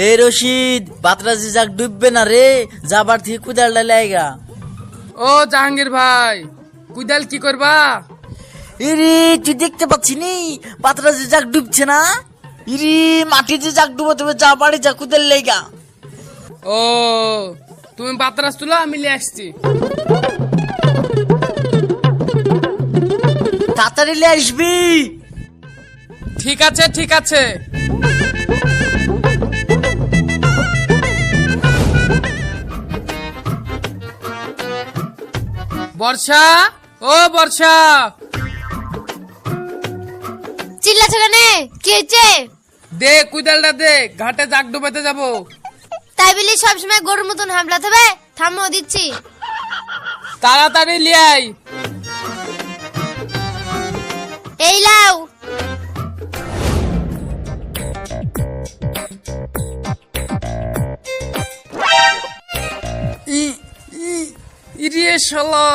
এ রশিদ, বাতরাজি যাক ডুববে না রে, যাবার থেকে কুদালটা লাইগা। ও জাহাঙ্গীর ভাই, কুদাল কি করবা? ইরি তুই দেখতে পাচ্ছি নি বাতরাজি যাক ডুবছে না? ইরি মাটিতে যাক ডুবো, তবে যা বাড়ি যা কুদাল লাইগা। ও তুমি বাতরাজ তুলো, আমি লিয়ে আসছি। তাড়াতাড়ি লিয়ে আসবি। ঠিক আছে ঠিক আছে। বর্ষা, ও বর্ষা। চিল্লাছো কেন? কি হয়েছে? দে কুদালটা দে, ঘাটে জাগ ডুবাতে যাবো। তাই বলি সবসময় গরুর মতন হামলাতে হবে? থামো, দিচ্ছি। তাড়াতাড়ি লিয়ে আয়। এই লাও। ইরে শালা,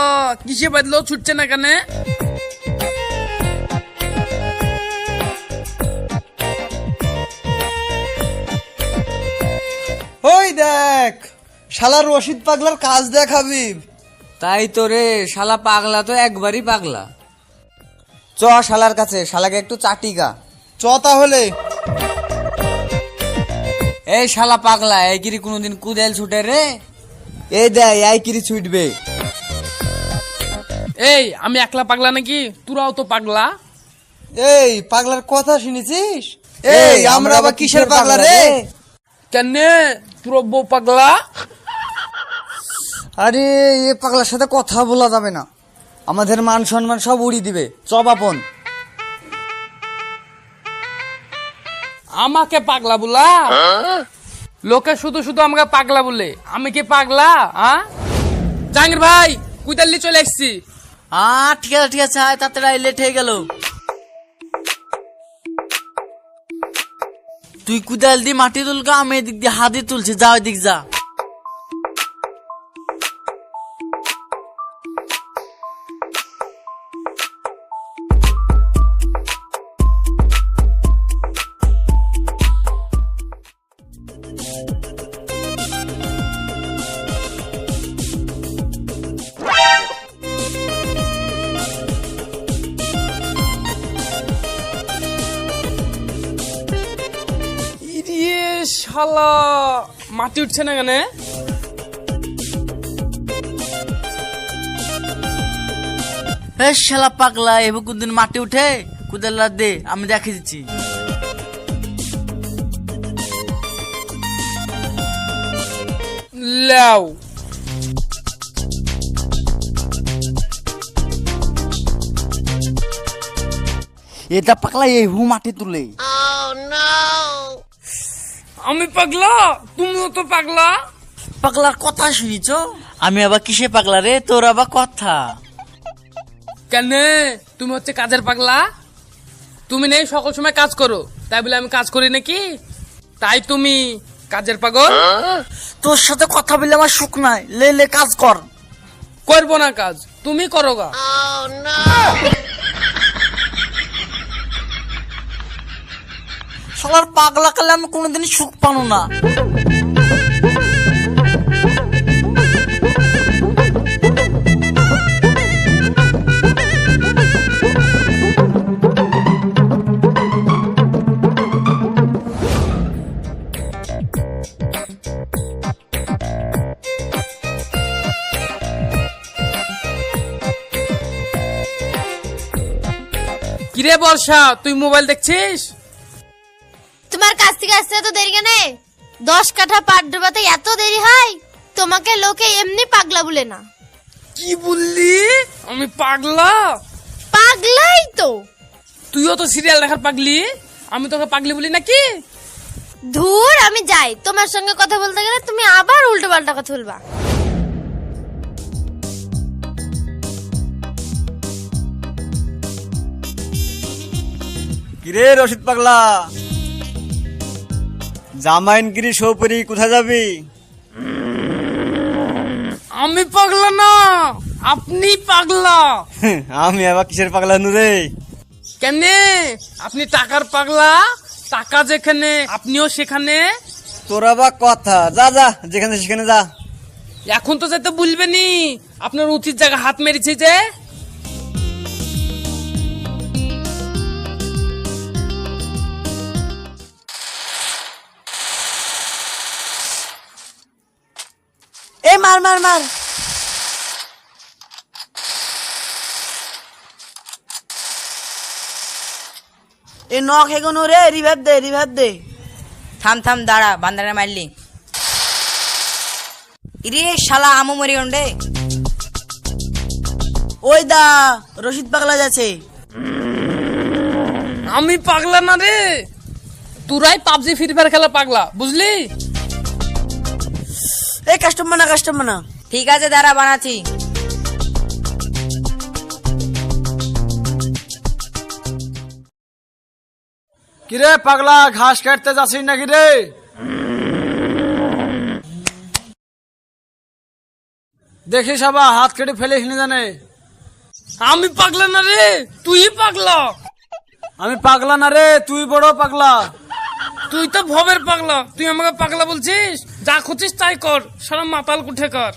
কিসে বাদলো, ছুটছে না কেন? ওই দেখ, শালা রশিদ পাগলার কাজ দেখ হাবিব। তাই তো রে, শালা পাগলা তো একবারই পাগলা। চ শালার কাছে, শালাকে একটু চাটিগা। চ তাহলে। এই শালা পাগলা, এই কিরি কোনোদিন কুদেল ছুটে রে? এই দেয় এই কিরি ছুটবে। এই আমি একলা পাগলা নাকি? তোরাও তো পাগলা। এই পাগলার কথা শুনেছিস? এই আমরা আবার কিসের পাগলা রে? কেন তোর বউ পাগলা? আরে এ পাগলার সাথে কথা বলা যাবে না, আমাদের মান সম্মান সব উড়িয়ে দিবে। চ বাপন। আমাকে পাগলা বলা? লোকে শুধু শুধু আমাকে পাগলা বলে, আমি কি পাগলা? জাহাঙ্গীর ভাই, কুদাল্লি চলে এসছি। ঠিক আছে ঠিক আছে, তাড়াতাড়ি লেট হয়ে গেল। তুই কুদাল দিয়ে মাটি তুলকা, আমি এদিক দিয়ে হাতে তুলছি, যা ওই দিক যা। ইরে শালা, মাটি উঠছে না কেন? শালা পাগলা, এবার কোনদিন মাটি উঠে? কুদাল দে, আমি দেখে দিচ্ছি। লাও। এটা পাগলা এহু মাটি তুলে। আমি পাগলা, তুমিও তো পাগলা। পাগলার কথা শুনিছ? আমি আবার কিসে পাগলা রে? তোর আবার কথা। কেন তুমি হচ্ছে কাজের পাগলা? তুমি নেই সকল সময় কাজ করো, তাই বলে আমি কাজ করি নাকি? তাই তুমি কাজের পাগল? তোর সাথে কথা বলে আমার সুখ নাই, লে লে কাজ কর। করবো না কাজ, তুমি করো গা। শালার পাগলা কালে আমি কোনোদিন সুখ পানো না। কিরে বর্ষা, তুই মোবাইল দেখছিস? তোমার কাছ থেকে আসতে এত দেরি কেন? 10 কাঠা পাট ডোবাতে এত দেরি হয়? তোমাকে লোকে এমনি পাগলা বলে না। কি বললি? আমি পাগলা? পাগলাই তো। তুইও তো সিরিয়াল দেখার পাগলি, আমি তোকে পাগলি বলি নাকি? ধুর, আমি যাই। তোমার সঙ্গে কথা বলতে গেলে তুমি আবার উল্টো পাল্টা কথা বলবা। কিরে রশিদ পাগলা, জামাইনগিরি সৌপরি কোথায় যাবি? আমি পাগলা না, আপনি পাগলা। আমি আবার কিসের পাগলা নুরে? কেন? আপনি টাকার পাগলা, টাকা যেখানে আপনিও সেখানে। তোরা বা কথা, যা যা যেখানে সেখানে যা। এখন তো যেতে বলবেনি, আপনার উচিত জায়গা হাত মেরেছে যে। এ মার মার মার। এ নখ এগোনো রে, রিভাইভ দে রিভাইভ দে। থাম থাম দাঁড়া, বান্দারে মারলি। ইরে শালা আমু মরি গন্ডে। ওই দা রশিদ পাগলা যাচ্ছে। আমি পাগলা না রে, তোরাই পাবজি ফ্রি ফায়ার খেলা পাগলা, বুঝলি? এই কাস্টমার না কাস্টমার না। ঠিক আছে দাঁড়া, বানাচ্ছি। কিরে পাগলা, ঘাস কাটতে যাচ্ছিস নাকি রে? দেখিস আবার হাত কেটে ফেলিস নি জানে। আমি পাগলা না রে, তুই পাগলা। আমি পাগলা না রে, তুই বড় পাগলা। তুই তো ভবের পাগলা, তুই আমাকে পাগলা বলছিস? যা খুঁজিস তাই কর, সারা মাতাল কুঠে কর।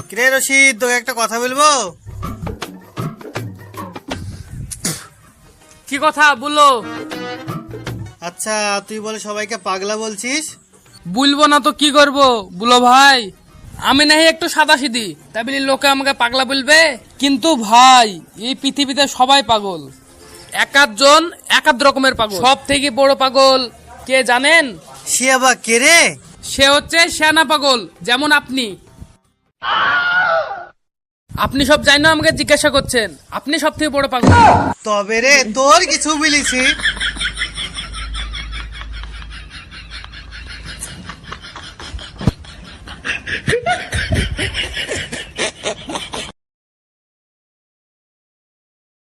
কিরে রশিদ, তোকে একটা কথা বলবো। কি কথা বলো? আচ্ছা, তুই বলে সবাইকে পাগলা বলছিস? বলবো না তো কি করবো বলো ভাই। আমি নাহি একটু সাদা সিধি, তাই বলি লোকে আমাকে পাগলা বলবে? কিন্তু ভাই, এই পৃথিবীতে সবাই পাগল, এক জন এক রকমের পাগল। সব থেকে বড় পাগল কে জানেন? সে আবার কে রে? সে হচ্ছে শ্যানা পাগল, যেমন আপনি। আপনি সব জানেন, আমাকে জিজ্ঞাসা করছেন, আপনি সব থেকে বড় পাগল। তবে রে, তোর কিছু বলিছি